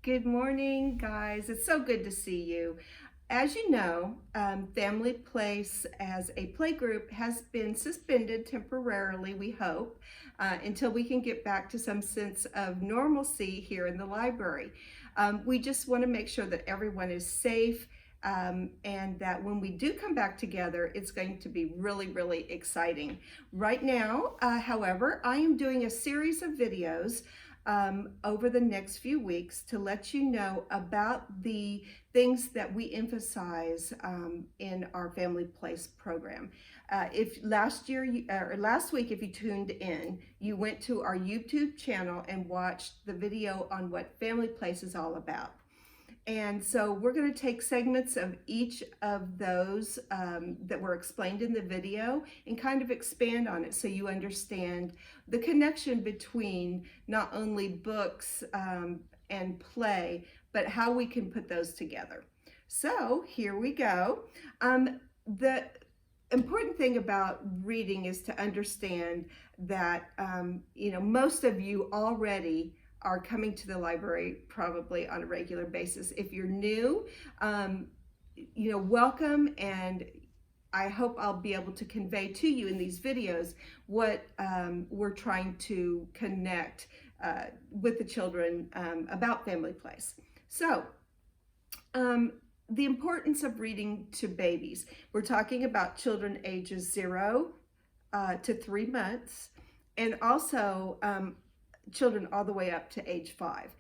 Good morning, guys. It's so good to see you. As you know, Family Place as a playgroup has been suspended temporarily, we hope, until we can get back to some sense of normalcy here in the library. We just want to make sure that everyone is safe and that when we do come back together, it's going to be really, really exciting. Right now, however, I am doing a series of videos over the next few weeks to let you know about the things that we emphasize in our Family Place program. If last week, if you tuned in, you went to our YouTube channel and watched the video on what Family Place is all about. And so we're going to take segments of each of those that were explained in the video and kind of expand on it so you understand the connection between not only books and play, but how we can put those together. So here we go. The important thing about reading is to understand that, most of you already are coming to the library probably on a regular basis. If you're new, welcome, and I hope I'll be able to convey to you in these videos what we're trying to connect with the children about Family Place. So, the importance of reading to babies. We're talking about children ages 0 to 3 months, and also children all the way up to age 5.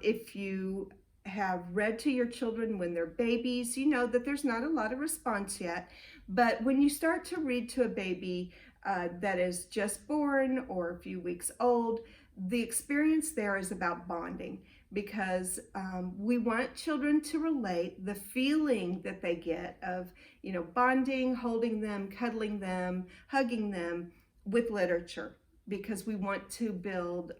If you have read to your children when they're babies, you know that there's not a lot of response yet, but when you start to read to a baby that is just born or a few weeks old, the experience there is about bonding, because we want children to relate the feeling that they get of, bonding, holding them, cuddling them, hugging them with literature, because we want to build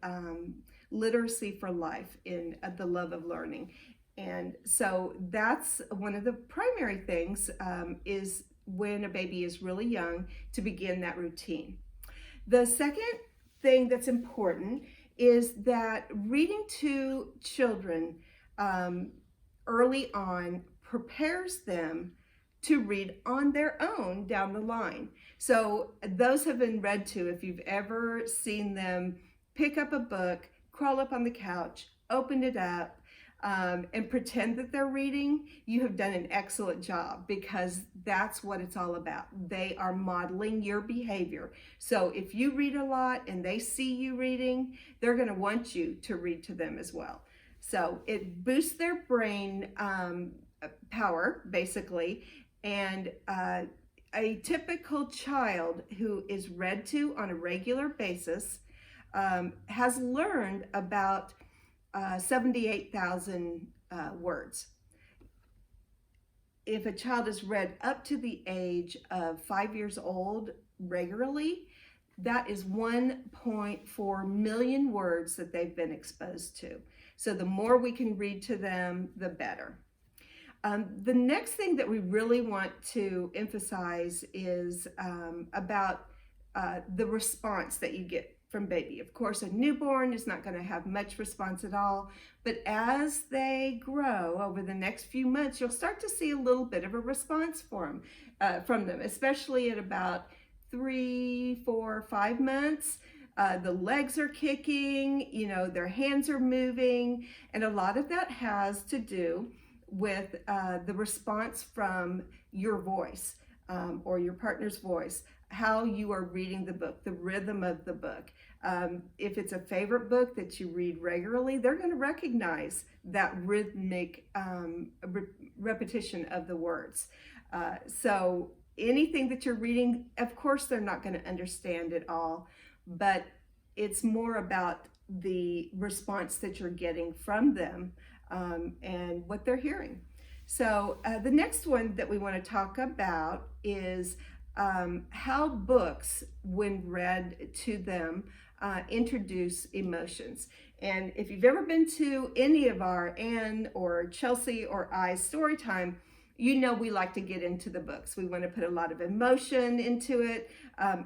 literacy for life in the love of learning. And so that's one of the primary things is when a baby is really young to begin that routine. The second thing that's important is that reading to children early on prepares them to read on their own down the line. So those have been read to. If you've ever seen them pick up a book, crawl up on the couch, open it up, and pretend that they're reading, you have done an excellent job, because that's what it's all about. They are modeling your behavior. So if you read a lot and they see you reading, they're going to want you to read to them as well. So it boosts their brain power, basically. And a typical child who is read to on a regular basis has learned about 78,000 words. If a child is read up to the age of 5 years old regularly, that is 1.4 million words that they've been exposed to. So the more we can read to them, the better. The next thing that we really want to emphasize is about the response that you get from baby. Of course, a newborn is not going to have much response at all, but as they grow over the next few months, you'll start to see a little bit of a response from them, especially at about 3, 4, 5 months. The legs are kicking, their hands are moving, and a lot of that has to do with the response from your voice or your partner's voice, how you are reading the book, the rhythm of the book. If it's a favorite book that you read regularly, they're going to recognize that rhythmic repetition of the words. So anything that you're reading, of course, they're not going to understand it all, but it's more about the response that you're getting from them and what they're hearing. So the next one that we want to talk about is how books, when read to them, introduce emotions. And if you've ever been to any of our Anne or Chelsea or I's story time, we like to get into the books. We want to put a lot of emotion into it,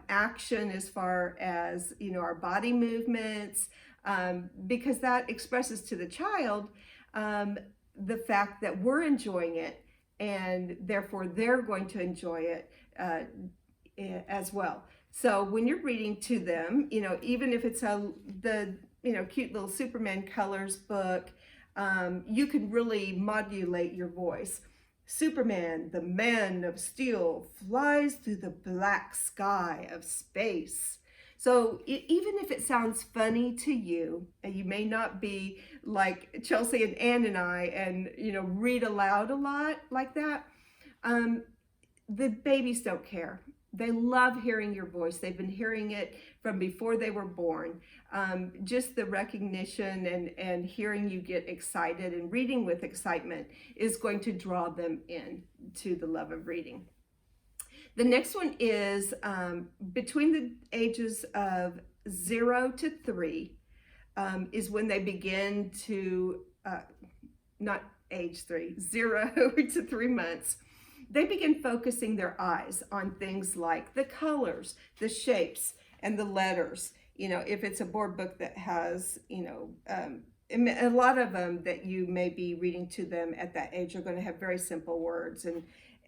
action as far as, our body movements, because that expresses to the child the fact that we're enjoying it, and therefore they're going to enjoy it as well. So when you're reading to them, even if it's the cute little Superman colors book, you can really modulate your voice. Superman, the man of steel, flies through the black sky of space. So even if it sounds funny to you, and you may not be like Chelsea and Ann and I, and read aloud a lot like that, the babies don't care. They love hearing your voice. They've been hearing it from before they were born. Just the recognition and hearing you get excited and reading with excitement is going to draw them in to the love of reading. The next one is between the ages of 0 to 3 is when they begin to, not age 3, 0 to 3 months. They begin focusing their eyes on things like the colors, the shapes, and the letters. If it's a board book that has, a lot of them that you may be reading to them at that age are going to have very simple words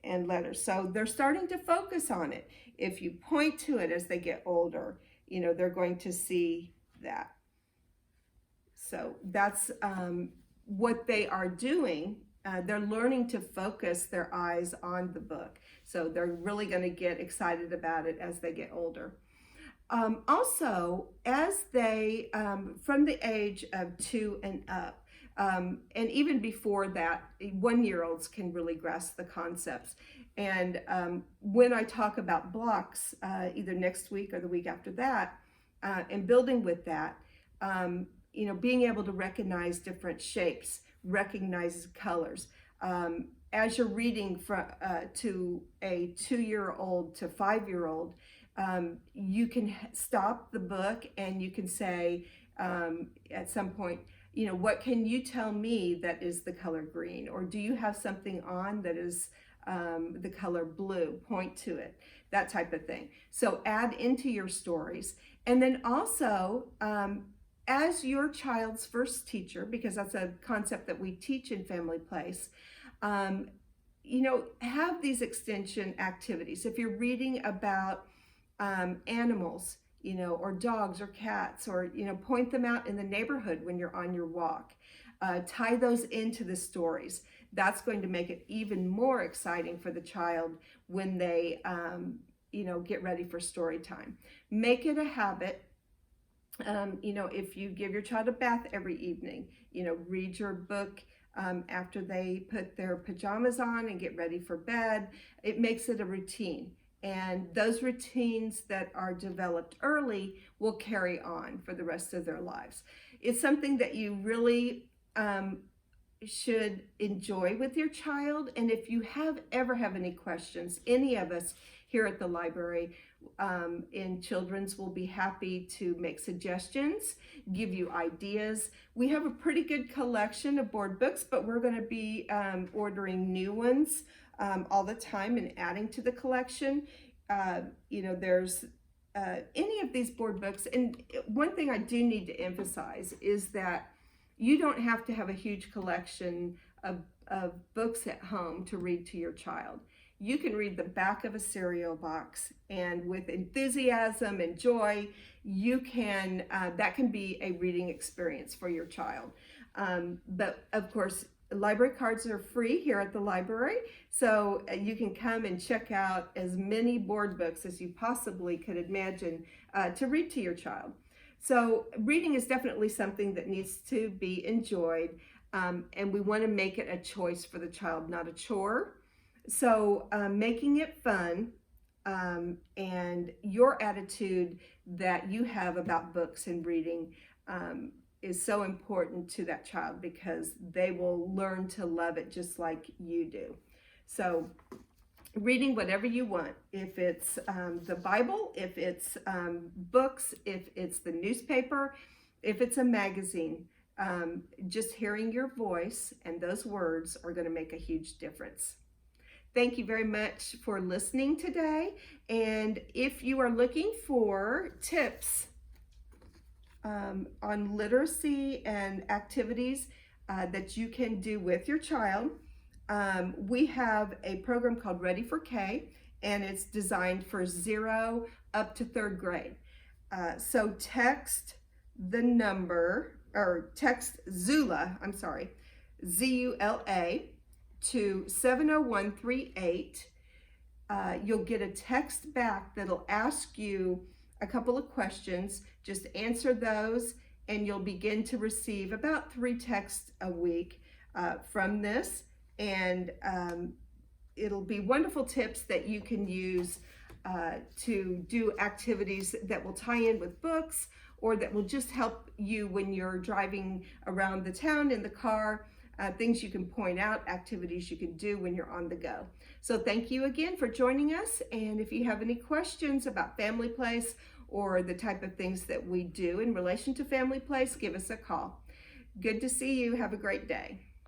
and letters. So they're starting to focus on it. If you point to it as they get older, they're going to see that. So that's what they are doing. They're learning to focus their eyes on the book. So they're really going to get excited about it as they get older. Also, as they, from the age of 2 and up, and even before that, 1-year-olds can really grasp the concepts. And when I talk about blocks, either next week or the week after that, and building with that, being able to recognize different shapes, recognize colors. As you're reading to a 2-year-old to 5-year-old, you can stop the book and you can say at some point, what can you tell me that is the color green? Or do you have something on that is the color blue? Point to it, that type of thing. So add into your stories. And then also, as your child's first teacher, because that's a concept that we teach in Family Place, have these extension activities. If you're reading about animals, or dogs or cats, or, point them out in the neighborhood when you're on your walk. Tie those into the stories. That's going to make it even more exciting for the child when they, get ready for story time. Make it a habit. If you give your child a bath every evening, read your book after they put their pajamas on and get ready for bed. It makes it a routine. And those routines that are developed early will carry on for the rest of their lives. It's something that you really should enjoy with your child. And if you ever have any questions, any of us here at the library in Children's will be happy to make suggestions, give you ideas. We have a pretty good collection of board books, but we're going to be ordering new ones all the time and adding to the collection. There's any of these board books. And one thing I do need to emphasize is that you don't have to have a huge collection of books at home to read to your child. You can read the back of a cereal box, and with enthusiasm and joy, you can, that can be a reading experience for your child. But of course, library cards are free here at the library, so you can come and check out as many board books as you possibly could imagine to read to your child. So reading is definitely something that needs to be enjoyed, and we want to make it a choice for the child, not a chore. So making it fun, and your attitude that you have about books and reading is so important to that child, because they will learn to love it just like you do. So reading whatever you want, if it's the Bible, if it's books, if it's the newspaper, if it's a magazine, just hearing your voice and those words are going to make a huge difference. Thank you very much for listening today. And if you are looking for tips on literacy and activities, that you can do with your child. We have a program called Ready for K, and it's designed for 0 up to 3rd grade. So text the number, or text Zula, ZULA, to 70138. You'll get a text back that'll ask you a couple of questions. Just answer those, and you'll begin to receive about 3 texts a week from this. And it'll be wonderful tips that you can use to do activities that will tie in with books, or that will just help you when you're driving around the town in the car, things you can point out, activities you can do when you're on the go. So thank you again for joining us, and if you have any questions about Family Place or the type of things that we do in relation to Family Place, give us a call. Good to see you. Have a great day.